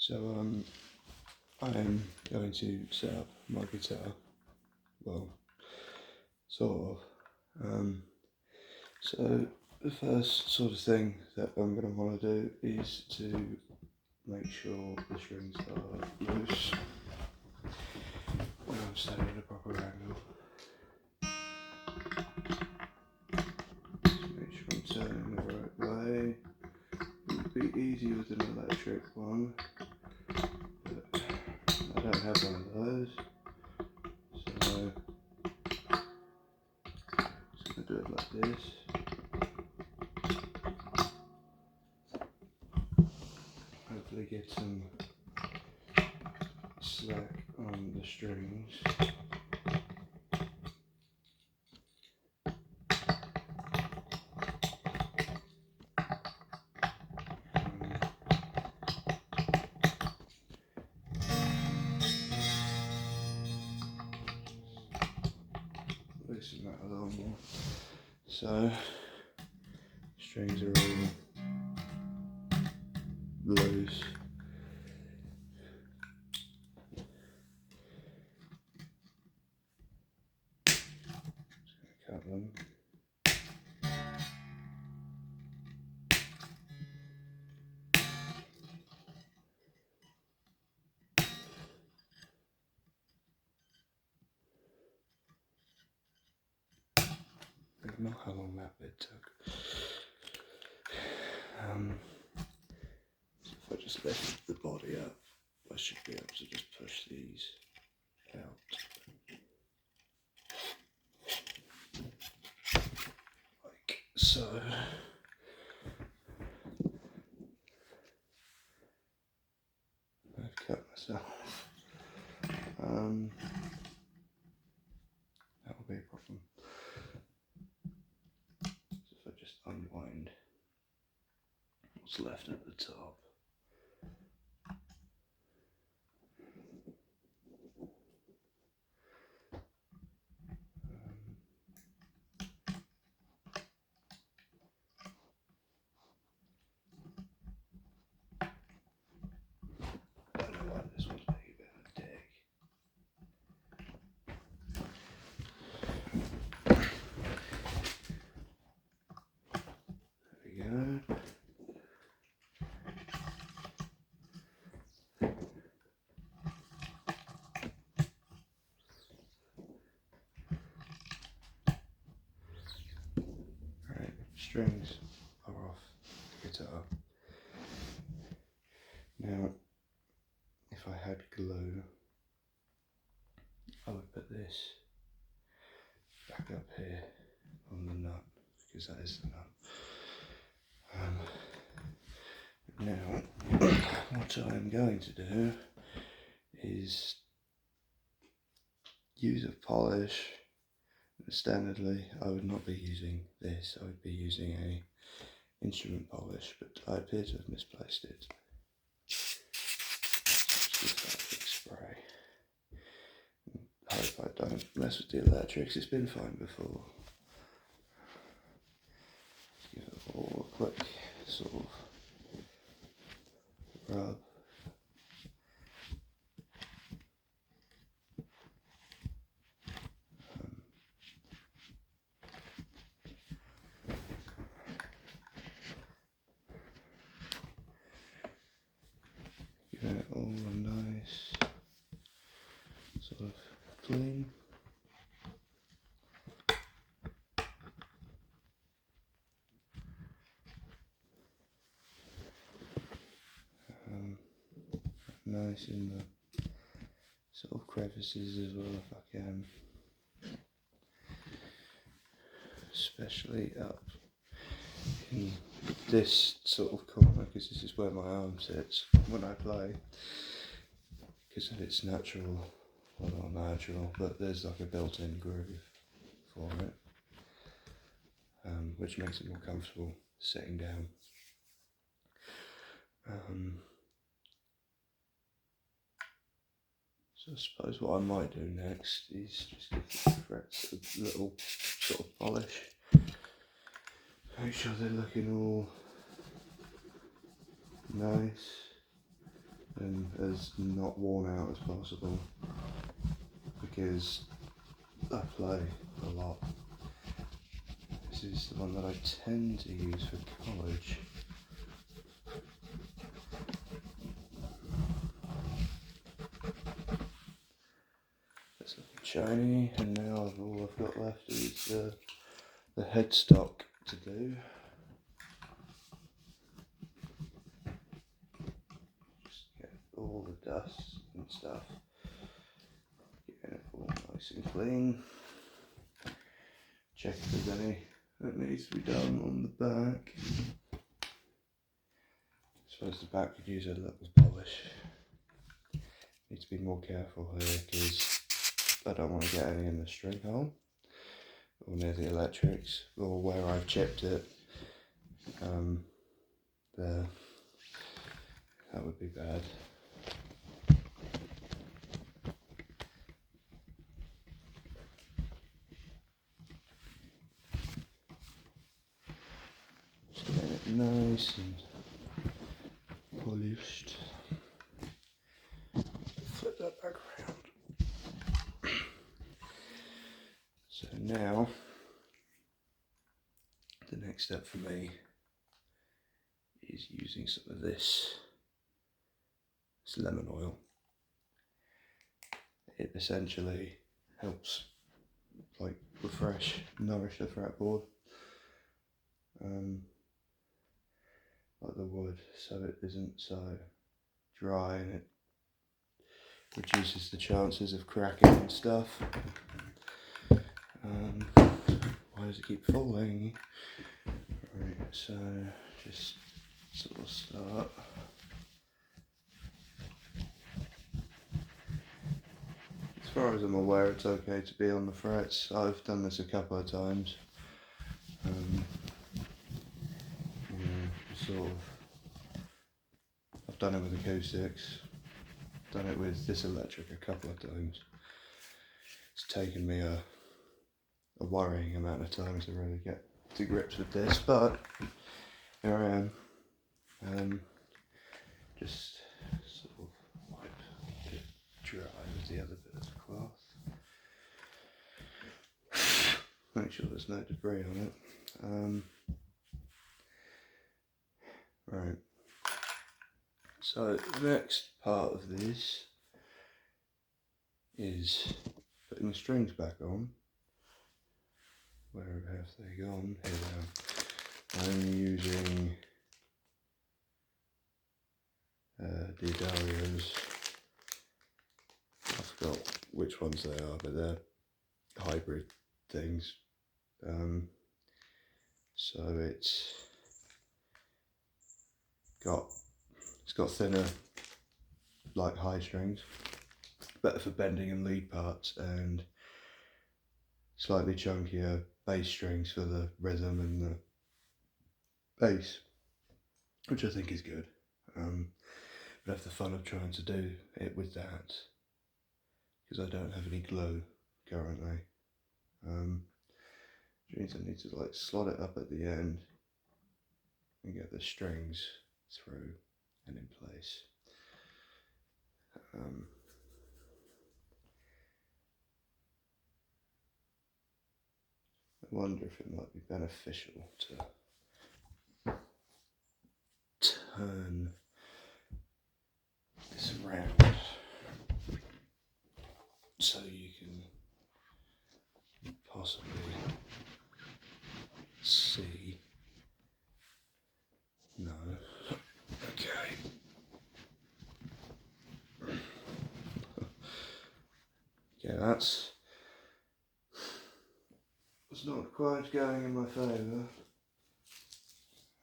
So I am going to set up my guitar, well, sort of. So the first sort of thing that I'm going to want to do is to make sure the strings are loose when I'm standing at a proper angle. Just make sure I'm turning the right way. It would be easier with an electric one, but I don't have one of those, so just going to do it like this. Hopefully get some slack on the strings. Loosen that a little more. So strings are all loose. Just gonna cut them. I don't know how long that bit took. So if I just lift the body up, I should be able to just push these out. Like so. I've cut myself. That will be a problem. So if I just unwind what's left at the top. I don't know why this one's making a bit of a dig. There we go. Alright, strings are off the guitar. Now, if I had glue, I would put this back up here on the nut, because that is the nut. Now, what I'm going to do is use a polish. Standardly, I would not be using this, I would be using a instrument polish, but I appear to have misplaced it. So just that big spray. I hope I don't mess with the electrics, it's been fine before. Just give it all a quick sort of rub. Give it all a nice sort of clean. Nice in the sort of crevices as well if I can. Especially up in this sort of corner, because this is where my arm sits when I play. Because of its natural, well not natural, but there's like a built-in groove for it, which makes it more comfortable sitting down. So I suppose what I might do next is just give the frets a little sort of polish. Make sure they're looking all nice. and as not worn out as possible, because I play a lot. This is the one that I tend to use for college. It's looking shiny, and now all I've got left is the headstock to do. Just get all the dust and stuff, getting it all nice and clean. Check if there's any that needs to be done on the back. I suppose the back could use a little polish. Need to be more careful here because I don't want to get any in the string hole or near the electrics or where I've chipped it. There, that would be bad. Just getting it nice and polished. Flip that back around. So now, the next step for me is using some of this lemon oil. It essentially helps like refresh, nourish the fretboard, like the wood, so it isn't so dry, and it reduces the chances of cracking and stuff. Why does it keep falling? Right, so just sort of start. As far as I'm aware, it's okay to be on the frets. I've done this a couple of times. Sort of. I've done it with acoustics. Done it with this electric a couple of times. It's taken me a worrying amount of time to really get to grips with this, but here I am. Just sort of wipe it dry with the other bit of cloth. Make sure there's no debris on it. Right. So the next part of this is putting the strings back on. Where have they gone? Here they are. I'm using D'Addarios. I forgot which ones they are, but they're hybrid things. So it's got thinner, like high strings, better for bending and lead parts, and slightly chunkier bass strings for the rhythm and the bass, which I think is good. But I have the fun of trying to do it with that because I don't have any glue currently. Which means I need to like slot it up at the end and get the strings through and in place. I wonder if it might be beneficial to turn this around so you can possibly see. No. Okay. Yeah, that's not quite going in my favour.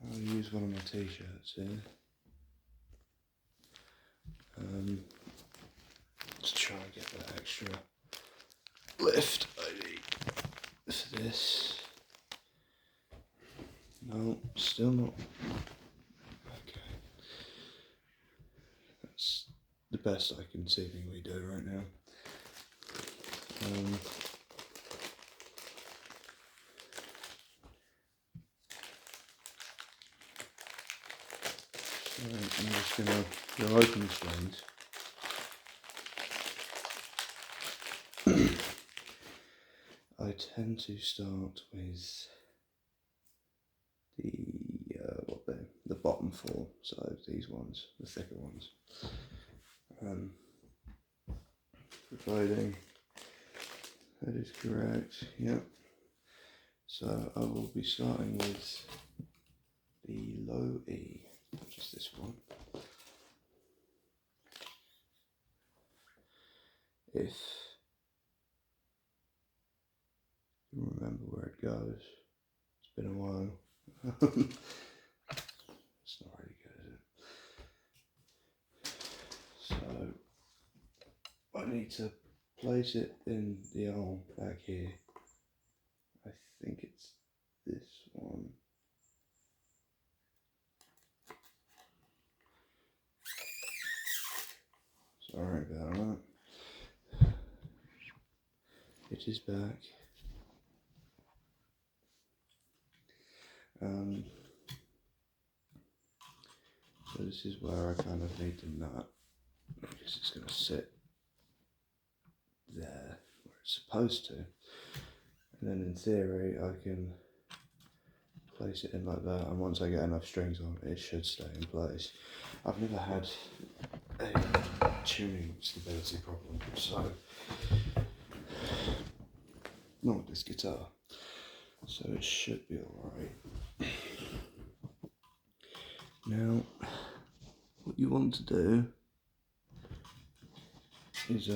I'll use one of my t-shirts here. Let's try and get that extra lift I need for this. No, still not. Okay. That's the best I can seemingly do right now. Right, I'm just gonna go open the strings. I tend to start with the bottom four, so these ones, the thicker ones. Providing that is correct, yep. So I will be starting with the low E, which is this one. If you remember where it goes, it's been a while. It's not really good, is it? So I need to place it in the arm back here. I think it's this one. Sorry about that. It is back. So this is where I kind of need the nut, because it's going to sit there where it's supposed to. And then in theory I can place it in like that, and once I get enough strings on it should stay in place. I've never had a tuning stability problem, so not with this guitar, so it should be alright. Now what you want to do is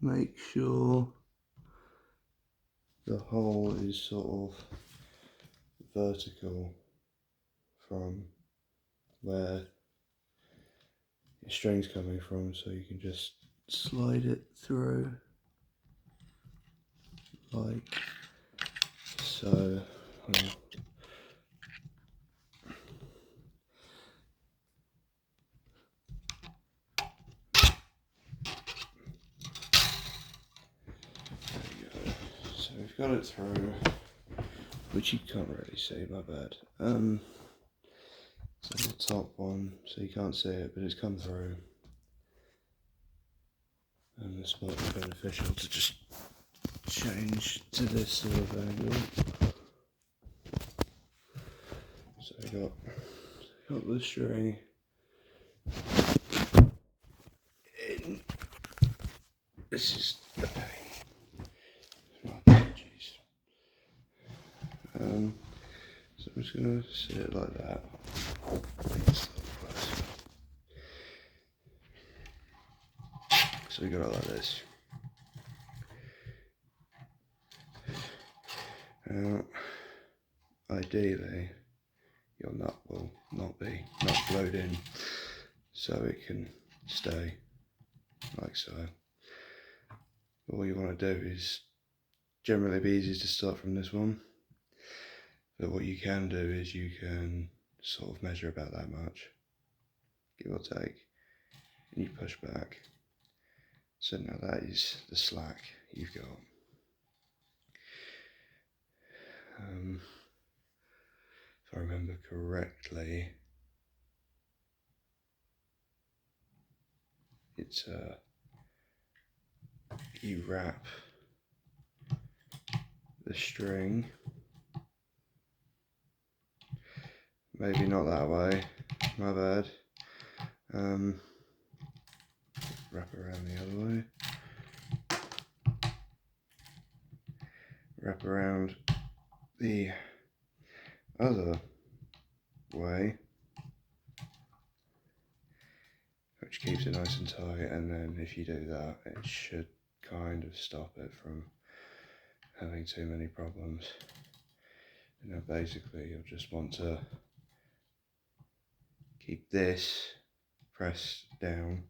make sure the hole is sort of vertical from where your string's coming from, so you can just slide it through like so. So we've got it through, which you can't really see, my bad. So the top one, so you can't see it, but it's come through. And this might be beneficial to just change to this sort of angle. So we got the string in. This is the pain. My apologies. So I'm just gonna sit it like that. So we got it like this. Now, ideally, your nut will not glued in, so it can stay like so. But what you want to do is generally be easy to start from this one. But what you can do is you can sort of measure about that much, give or take, and you push back. So now that is the slack you've got. If I remember correctly, it's you wrap the string, maybe not that way, my bad. Wrap around the other way. Wrap around the other way, which keeps it nice and tight, and then if you do that, it should kind of stop it from having too many problems. And now basically you'll just want to keep this pressed down,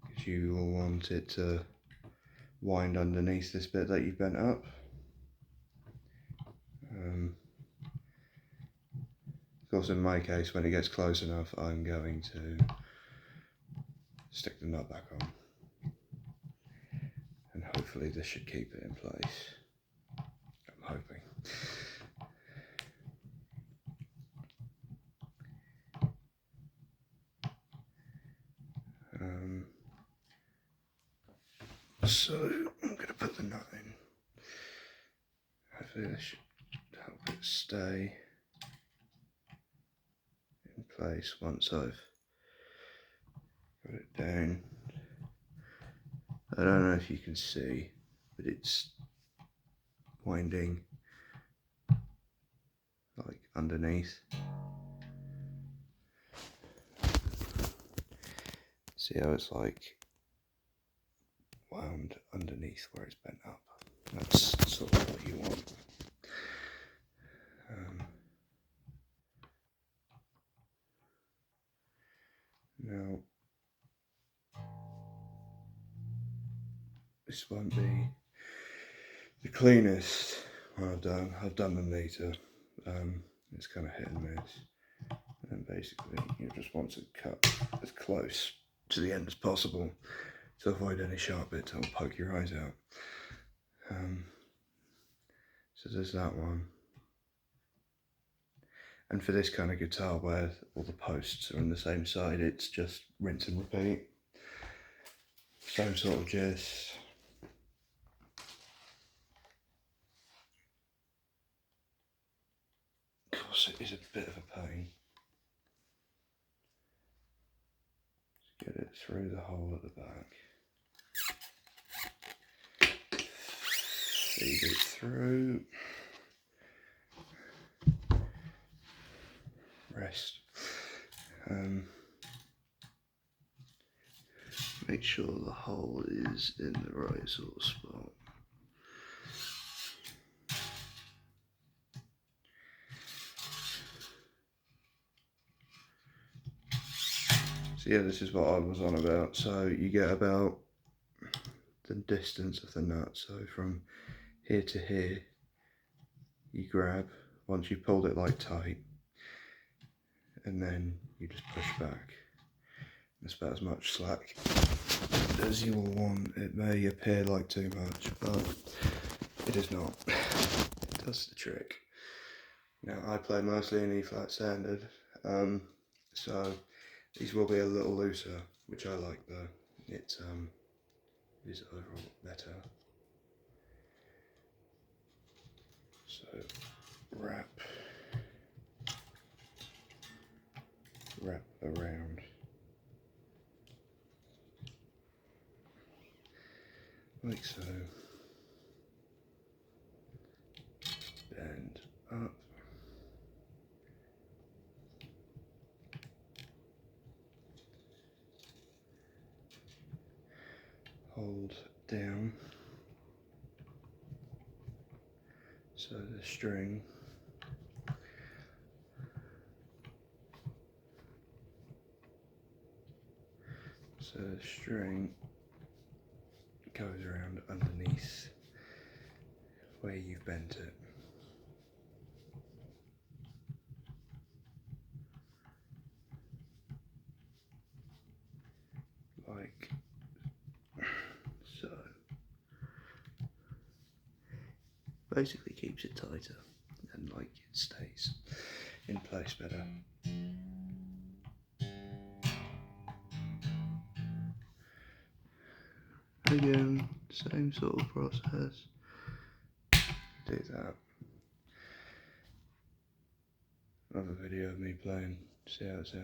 because you will want it to wind underneath this bit that you've bent up. Of course, in my case, when it gets close enough, I'm going to stick the nut back on, and hopefully this should keep it in place. I'm hoping. So I'm going to put the nut in. Hopefully this should help it stay in place once I've got it down. I don't know if you can see, but it's winding like underneath. See how it's like wound underneath where it's bent up. That's sort of what you want. Now, this won't be the cleanest one I've done. I've done the meter. It's kind of hit and miss. And basically, you just want to cut as close to the end as possible to avoid any sharp bits that will poke your eyes out. So there's that one. And for this kind of guitar where all the posts are on the same side, it's just rinse and repeat. Same sort of gist. Of course, it is a bit of a pain. Just get it through the hole at the back. Feed it through. Rest. Make sure the hole is in the right sort of spot. So yeah, this is what I was on about. So you get about the distance of the nut. So from here to here, you grab, once you've pulled it like tight, and then you just push back. That's about as much slack as you will want. It may appear like too much, but it is not. It does the trick. Now I play mostly in E flat standard, so these will be a little looser, which I like though. It is overall better. So wrap around. Like so. Bend up. Hold down. So the string goes around underneath where you've bent it. Like so. Basically keeps it tighter and like it stays in place better. Again, same sort of process. Do that. Another video of me playing, see how it sounds.